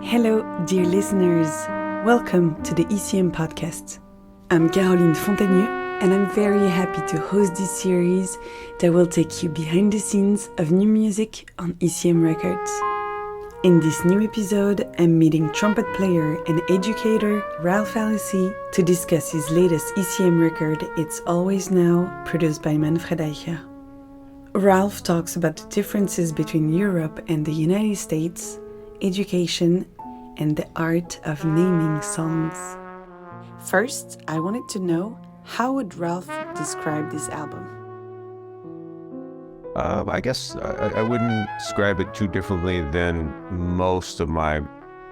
Hello, dear listeners. Welcome to the ECM podcast. I'm Caroline Fontanieu, and I'm very happy to host this series that will take you behind the scenes of new music on ECM Records. In this new episode, I'm meeting trumpet player and educator Ralph Alessi to discuss his latest ECM record, It's Always Now, produced by Manfred Eicher. Ralph talks about the differences between Europe and the United States, education, and the art of naming songs. First, I wanted to know, how would Ralph describe this album? I guess I wouldn't describe it too differently than most of my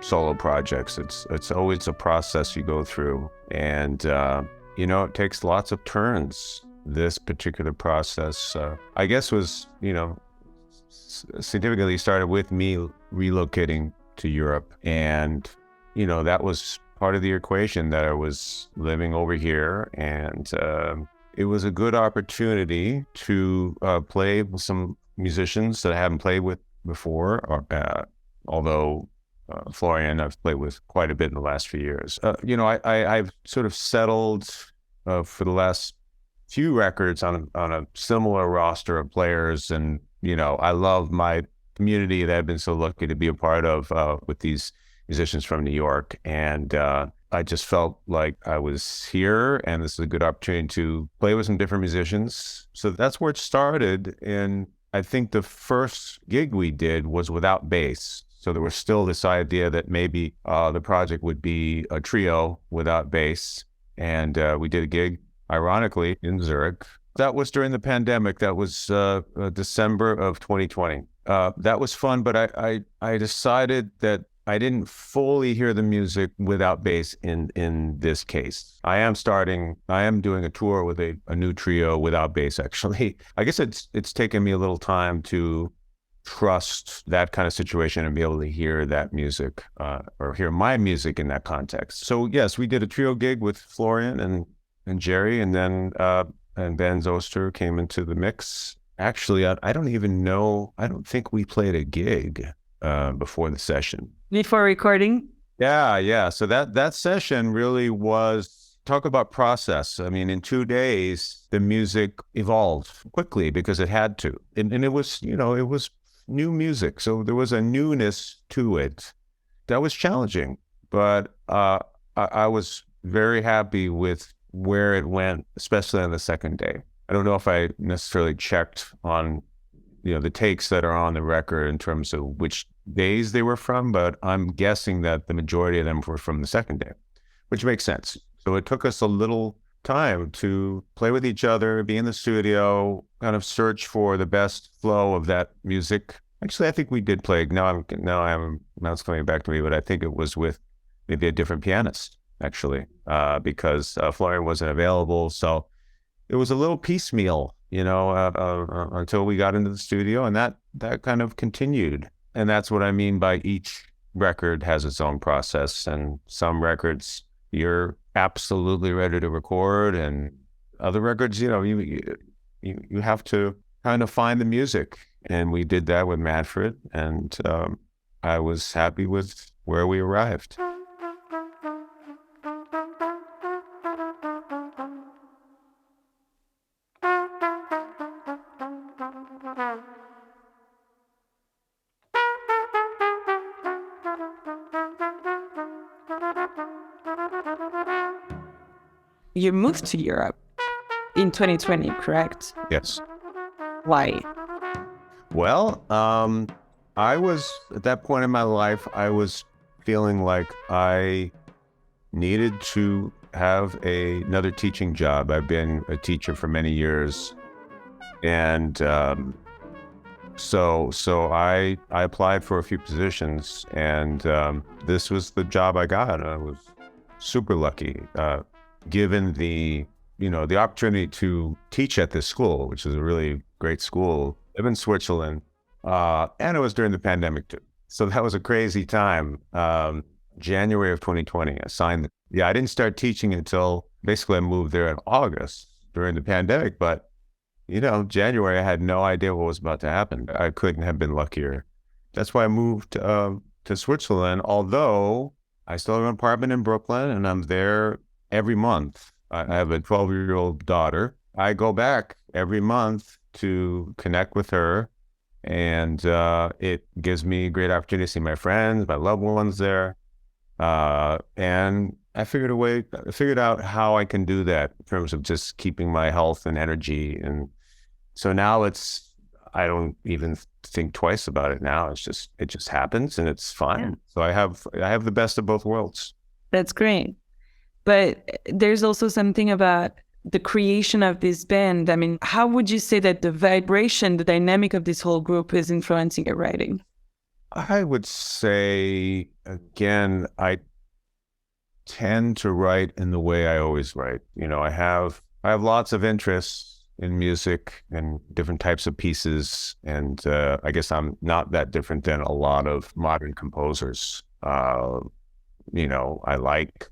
solo projects. It's always a process you go through, and it takes lots of turns. This particular process, I guess, was significantly started with me relocating to Europe, and that was part of the equation, that I was living over here, and it was a good opportunity to play with some musicians that I haven't played with before, although Florian I've played with quite a bit in the last few years. I've sort of settled for the last few records on a similar roster of players, and I love my community that I've been so lucky to be a part of with these musicians from New York, and I just felt like I was here, and this is a good opportunity to play with some different musicians. So that's where it started, and I think the first gig we did was without bass. So there was still this idea that maybe the project would be a trio without bass, and we did a gig, ironically, in Zurich. That was during the pandemic. That was December of 2020. That was fun, but I decided that I didn't fully hear the music without bass in this case. I am doing a tour with a new trio without bass, actually. I guess it's taken me a little time to trust that kind of situation and be able to hear that music, or hear my music in that context. So yes, we did a trio gig with Florian and Gerry, and then and Bänz Oester came into the mix. Actually, I don't even know, I don't think we played a gig before the session. Before recording? Yeah. So that session really was, talk about process. I mean, in 2 days, the music evolved quickly because it had to. And it was, it was new music. So there was a newness to it that was challenging. But I was very happy with where it went, especially on the second day. I don't know if I necessarily checked on, the takes that are on the record in terms of which days they were from, but I'm guessing that the majority of them were from the second day, which makes sense. So it took us a little time to play with each other, be in the studio, kind of search for the best flow of that music. Actually, I think we did play, now it's coming back to me, but I think it was with maybe a different pianist, actually, because Florian wasn't available. So it was a little piecemeal, until we got into the studio, and that kind of continued. And that's what I mean by each record has its own process, and some records you're absolutely ready to record, and other records, you have to kind of find the music. And we did that with Manfred, and I was happy with where we arrived. You moved to Europe in 2020, correct? Yes. Why? Well, I was, at that point in my life, I was feeling like I needed to have another teaching job. I've been a teacher for many years, and so I applied for a few positions, and this was the job I got. I was super lucky, given the opportunity to teach at this school, which is a really great school. I live in Switzerland, and it was during the pandemic too. So that was a crazy time. January of 2020, I didn't start teaching until basically I moved there in August during the pandemic, but January, I had no idea what was about to happen. I couldn't have been luckier. That's why I moved to to Switzerland, although I still have an apartment in Brooklyn and I'm there every month. I have a 12-year-old daughter. I go back every month to connect with her, and it gives me a great opportunity to see my friends, my loved ones there. And I figured out how I can do that in terms of just keeping my health and energy. And so now I don't even think twice about it now. It just happens and it's fine. Yeah. So I have the best of both worlds. That's great. But there's also something about the creation of this band. I mean, how would you say that the vibration, the dynamic of this whole group is influencing your writing? I would say, again, I tend to write in the way I always write. I have lots of interests in music and different types of pieces. And I guess I'm not that different than a lot of modern composers. I like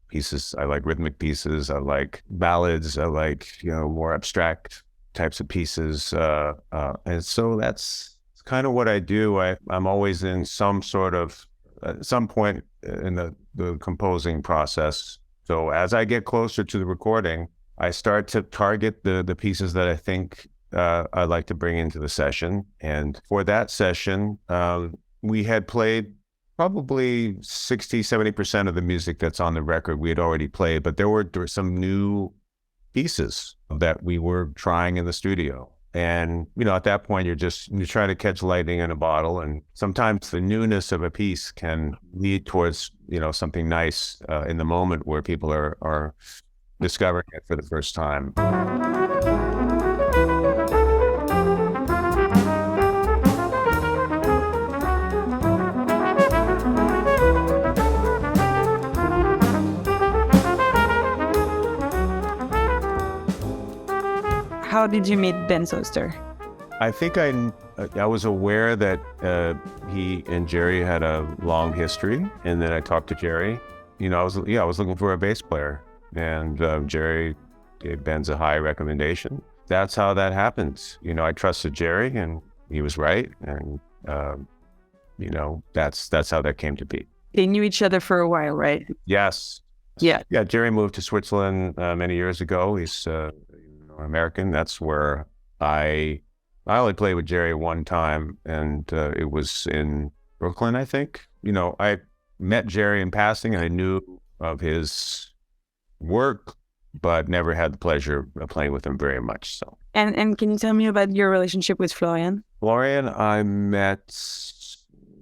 pieces. I like rhythmic pieces. I like ballads. I like, more abstract types of pieces. And so that's kind of what I do. I'm always in some sort of, at some point in the composing process. So as I get closer to the recording, I start to target the pieces that I think I'd like to bring into the session. And for that session, we had played probably 60-70% of the music that's on the record we had already played, but there were some new pieces that we were trying in the studio. And, at that point, you're trying to catch lightning in a bottle. And sometimes the newness of a piece can lead towards, something nice in the moment where people are discovering it for the first time. How did you meet Bänz Oester? I think I was aware that he and Gerry had a long history, and then I talked to Gerry. I was looking for a bass player, and Gerry gave Bänz a high recommendation. That's how that happens. I trusted Gerry, and he was right, and that's how that came to be. They knew each other for a while, right? Yes. Yeah. Yeah. Gerry moved to Switzerland many years ago. He's American. That's where I only played with Gerry one time, and it was in Brooklyn, I think. I met Gerry in passing, and I knew of his work, but never had the pleasure of playing with him very much. So. And can you tell me about your relationship with Florian? Florian, I met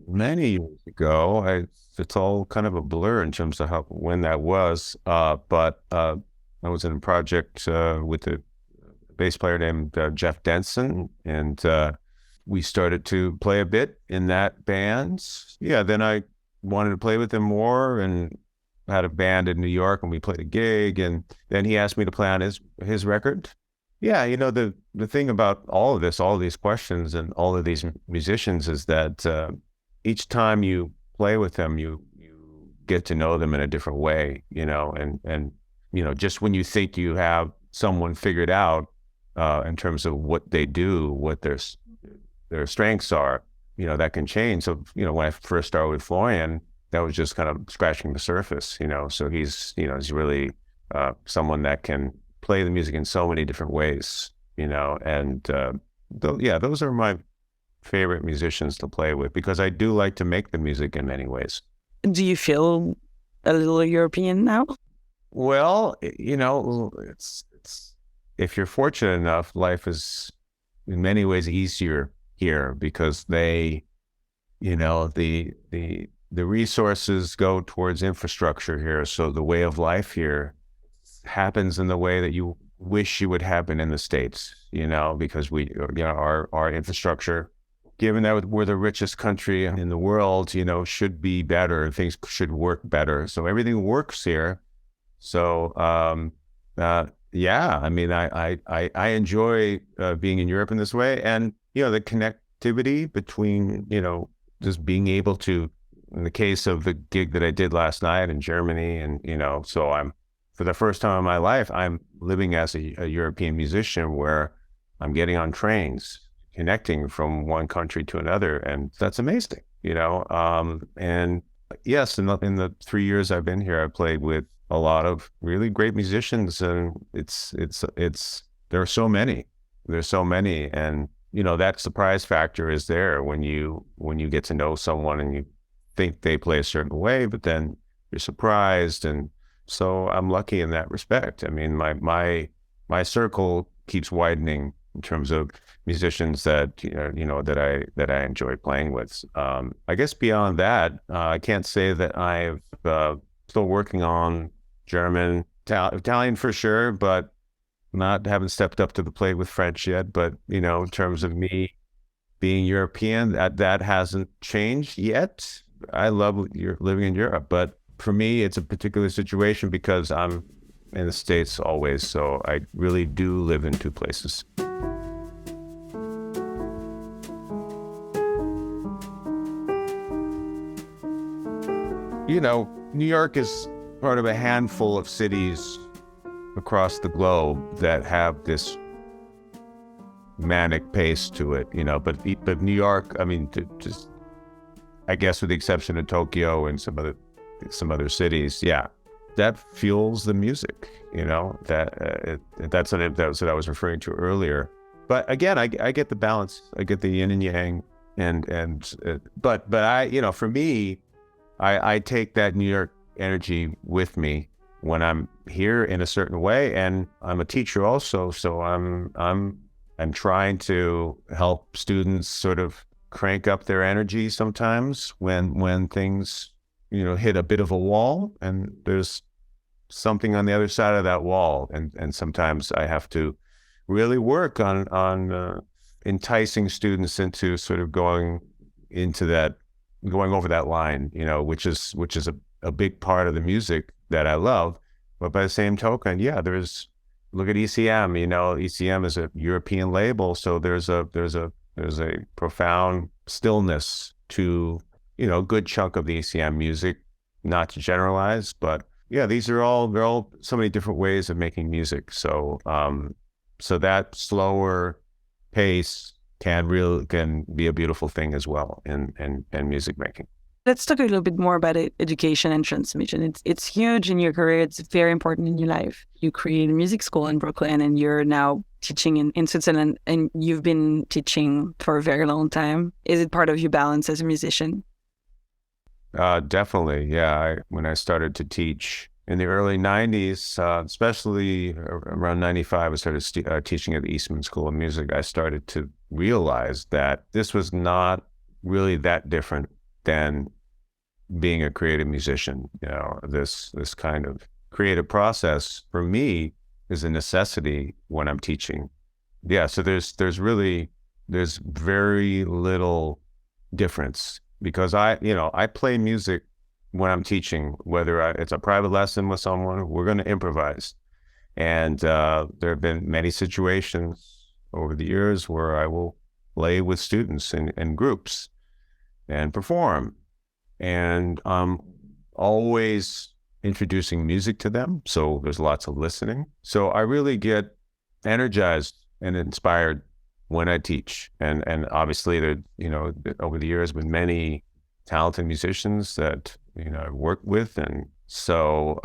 many years ago. It's all kind of a blur in terms of when that was. But I was in a project with a bass player named Jeff Denson, and we started to play a bit in that band. Yeah, then I wanted to play with him more, and had a band in New York, and we played a gig, and then he asked me to play on his record. Yeah, the thing about all of these questions and all of these musicians is that each time you play with them, you get to know them in a different way, and just when you think you have someone figured out in terms of what they do, what their strengths are, that can change. So, when I first started with Florian, that was just kind of scratching the surface, so he's really someone that can play the music in so many different ways, and those are my favorite musicians to play with, because I do like to make the music in many ways. Do you feel a little European now? Well, it's if you're fortunate enough, life is in many ways easier here, because the resources go towards infrastructure here. So the way of life here happens in the way that you wish you would happen in the States, because our infrastructure, given that we're the richest country in the world, should be better. Things should work better. So everything works here. So, I mean, I enjoy being in Europe in this way, and the connectivity between just being able to, in the case of the gig that I did last night in Germany, and so I'm, for the first time in my life, I'm living as a European musician, where I'm getting on trains, connecting from one country to another, and that's amazing. And yes, in the 3 years I've been here, I've played with a lot of really great musicians, and there are so many. There's so many, and that surprise factor is there when you get to know someone and you think they play a certain way, but then you're surprised, and so I'm lucky in that respect. I mean, my circle keeps widening in terms of musicians that that I enjoy playing with. I guess beyond that, I can't say that I've still working on German, Italian for sure, but haven't stepped up to the plate with French yet. But in terms of me being European, that hasn't changed yet. I love living in Europe, but for me, it's a particular situation because I'm in the States always, so I really do live in two places. New York is part of a handful of cities across the globe that have this manic pace to it, but New York, I mean, just, I guess with the exception of Tokyo and some other cities, yeah, that fuels the music, that's what I was referring to earlier. But again, I get the balance, I get the yin and yang, but I, for me, I take that New York energy with me when I'm here in a certain way, and I'm a teacher also, so I'm trying to help students sort of crank up their energy sometimes when things hit a bit of a wall, and there's something on the other side of that wall, and sometimes I have to really work on enticing students into sort of going over that line, which is a big part of the music that I love. But by the same token, yeah, look at ECM. ECM is a European label, so there's a profound stillness to a good chunk of the ECM music. Not to generalize, but yeah, they're all so many different ways of making music. So so that slower pace can be a beautiful thing as well in music making. Let's talk a little bit more about education and transmission. It's huge in your career. It's very important in your life. You created a music school in Brooklyn, and you're now teaching in Switzerland, and you've been teaching for a very long time. Is it part of your balance as a musician? Definitely, yeah. When I started to teach in the early 90s, especially around 95, I started teaching at the Eastman School of Music. I started to realize that this was not really that different than being a creative musician. This kind of creative process for me is a necessity when I'm teaching. Yeah, so there's very little difference, because I play music when I'm teaching, whether it's a private lesson with someone, we're going to improvise. And there have been many situations over the years where I will play with students in groups and perform. And I'm always introducing music to them, so there's lots of listening. So I really get energized and inspired when I teach. And obviously there, over the years been many talented musicians that, I've worked with. And so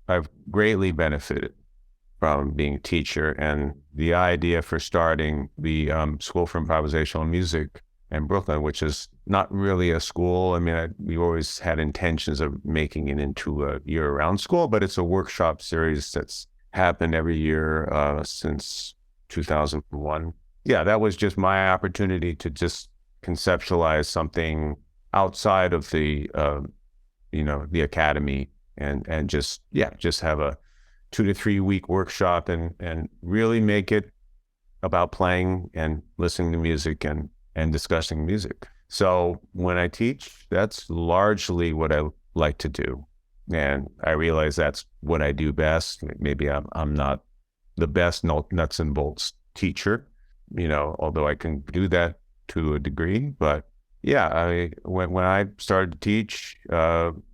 I've greatly benefited from being a teacher. And the idea for starting the School for Improvisational Music in Brooklyn, which is not really a school. I mean, we always had intentions of making it into a year-round school, but it's a workshop series that's happened every year since 2001. Yeah, that was just my opportunity to just conceptualize something outside of the the academy, and just have a 2 to 3 week workshop and really make it about playing and listening to music and discussing music. So when I teach, that's largely what I like to do. And I realize that's what I do best. Maybe I'm not the best nuts and bolts teacher, although I can do that to a degree. But yeah, when I started to teach around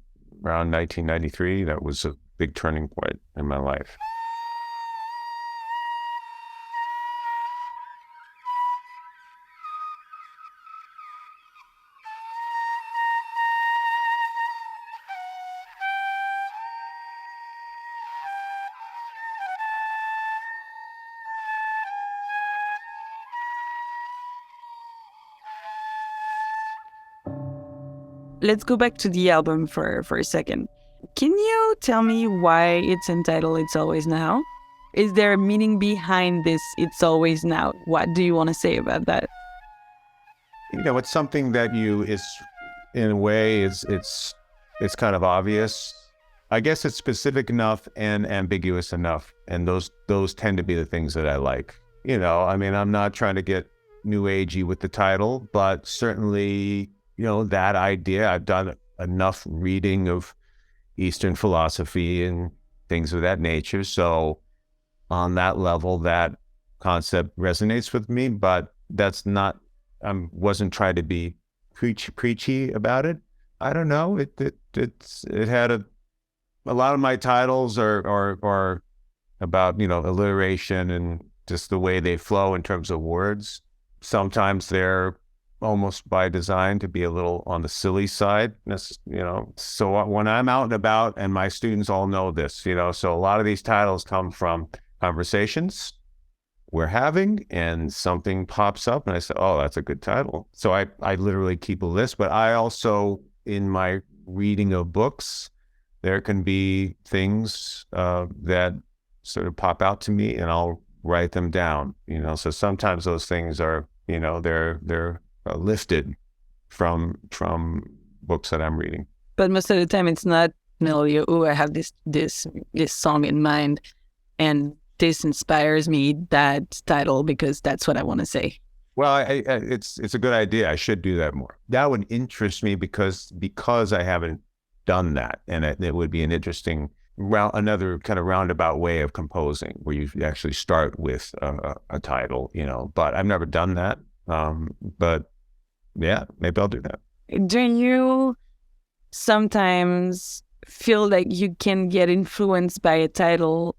1993, that was a big turning point in my life. let's go back to the album for a second. Can you tell me why it's entitled It's Always Now? Is there a meaning behind this It's Always Now? What do you want to say about that? It's something that in a way, it's kind of obvious. I guess it's specific enough and ambiguous enough. And those tend to be the things that I like. I'm not trying to get new agey with the title, but certainly, that idea, I've done enough reading of Eastern philosophy and things of that nature. So on that level, that concept resonates with me, but that's not, I wasn't trying to be preachy about it. I don't know. It had a lot of my titles are about, alliteration and just the way they flow in terms of words. Sometimes they're almost by design to be a little on the silly side, So when I'm out and about, and my students all know this, so a lot of these titles come from conversations we're having, and something pops up and I say, oh, that's a good title. So I literally keep a list, but I also, in my reading of books, there can be things that sort of pop out to me, and I'll write them down, so sometimes those things are, they're lifted from books that I'm reading. But most of the time it's not, I have this song in mind and this inspires me, that title, because that's what I want to say. Well, it's a good idea. I should do that more. That would interest me because I haven't done that, and it would be an interesting another kind of roundabout way of composing, where you actually start with a title, But I've never done that. But yeah, maybe I'll do that. Do you sometimes feel like you can get influenced by a title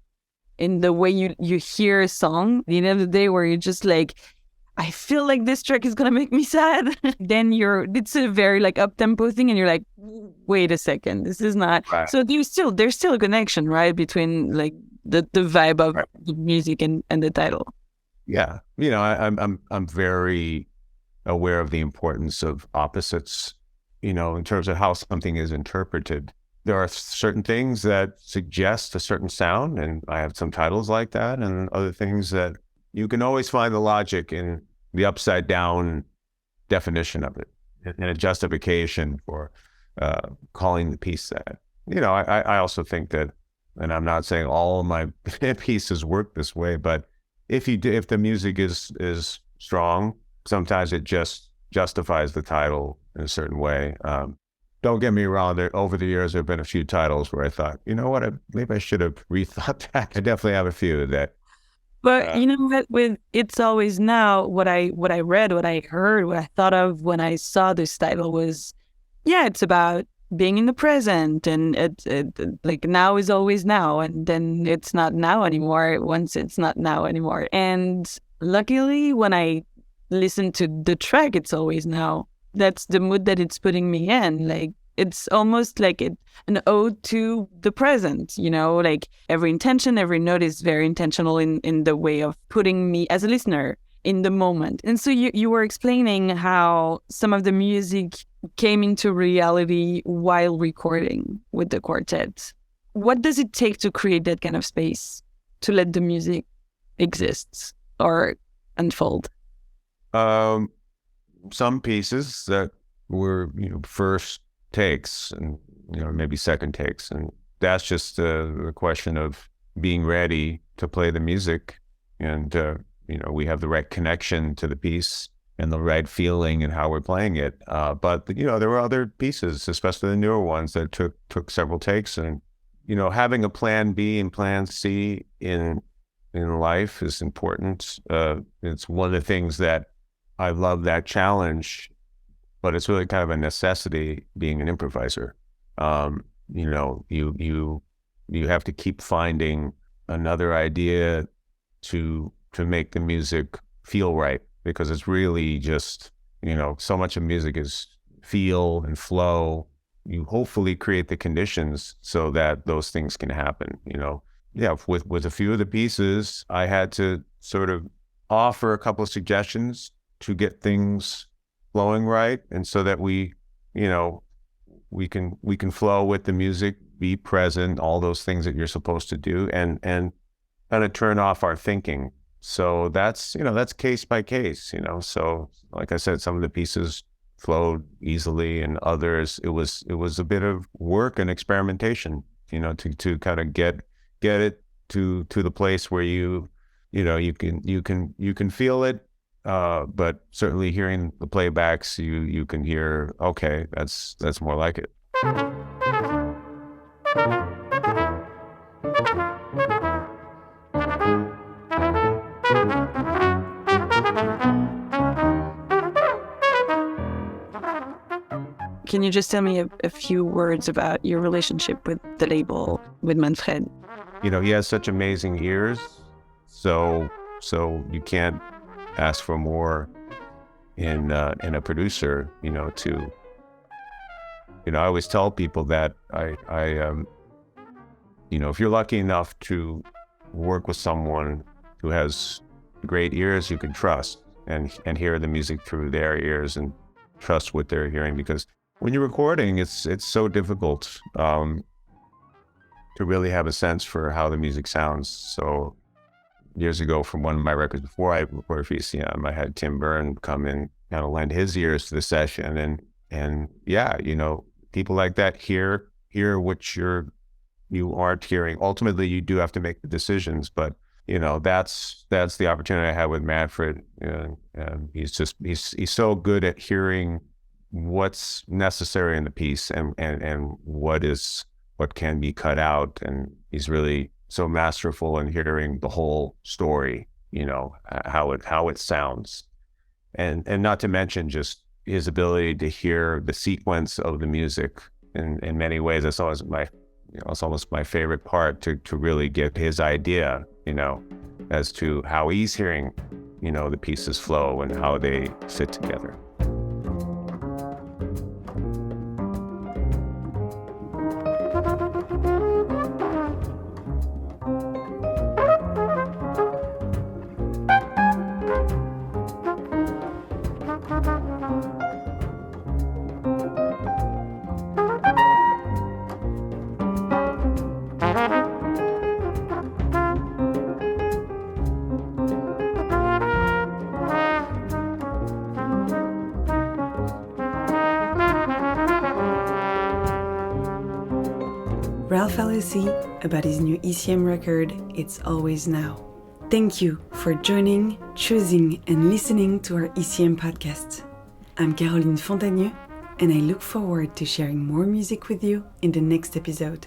in the way you hear a song? At the end of the day, where you're just like, I feel like this track is gonna make me sad. Then it's a very like up-tempo thing, and you're like, wait a second, this is not. Right. So there's still a connection, right, between like the vibe of the music and the title. Yeah, I'm very aware of the importance of opposites, in terms of how something is interpreted. There are certain things that suggest a certain sound, and I have some titles like that, and other things that you can always find the logic in the upside down definition of it, and a justification for calling the piece that. I also think that, and I'm not saying all of my pieces work this way, but if the music is strong, sometimes it just justifies the title in a certain way. Don't get me wrong, over the years there have been a few titles where I thought, maybe I should have rethought that. I definitely have a few that. But you know what, with It's Always Now, what I read, what I heard, what I thought of when I saw this title was, it's about being in the present, and it like now is always now, and then it's not now anymore once it's not now anymore. And luckily, when I listen to the track It's Always Now, that's the mood that it's putting me in. Like, it's almost like an ode to the present, like every intention, every note is very intentional in the way of putting me as a listener in the moment. And so you were explaining how some of the music came into reality while recording with the quartet. What does it take to create that kind of space, to let the music exist or unfold? Some pieces that were, first takes, and maybe second takes, and that's just the question of being ready to play the music, and we have the right connection to the piece and the right feeling and how we're playing it. But there were other pieces, especially the newer ones, that took several takes, and having a plan B and plan C in life is important. It's one of the things that I love, that challenge. But it's really kind of a necessity being an improviser. You have to keep finding another idea to make the music feel right, because it's really just, so much of music is feel and flow. You hopefully create the conditions so that those things can happen. With a few of the pieces, I had to sort of offer a couple of suggestions to get things flowing right, and so that we, we can flow with the music, be present, all those things that you're supposed to do, and kind of turn off our thinking. So that's case by case, So like I said, some of the pieces flowed easily, and others it was a bit of work and experimentation, to kind of get it to the place where you can feel it. But certainly hearing the playbacks, you can hear, okay, that's more like it. Can you just tell me a few words about your relationship with the label, with Manfred? He has such amazing ears, so you can't ask for more in a producer, to, I always tell people that if you're lucky enough to work with someone who has great ears, you can trust and hear the music through their ears and trust what they're hearing, because when you're recording, it's so difficult to really have a sense for how the music sounds. So years ago, from one of my records before I recorded for ECM, I had Tim Byrne come in, kind of lend his ears to the session, and yeah, people like that hear what you aren't hearing. Ultimately, you do have to make the decisions, but that's the opportunity I had with Manfred. And he's so good at hearing what's necessary in the piece and what can be cut out, and he's really so masterful in hearing the whole story, how it sounds, and not to mention just his ability to hear the sequence of the music in many ways. That's always it's almost my favorite part, to really get his idea, as to how he's hearing, the pieces flow and how they fit together. Ralph Alessi about his new ECM record, It's Always Now. Thank you for joining, choosing, and listening to our ECM podcast. I'm Caroline Fontagneux, and I look forward to sharing more music with you in the next episode.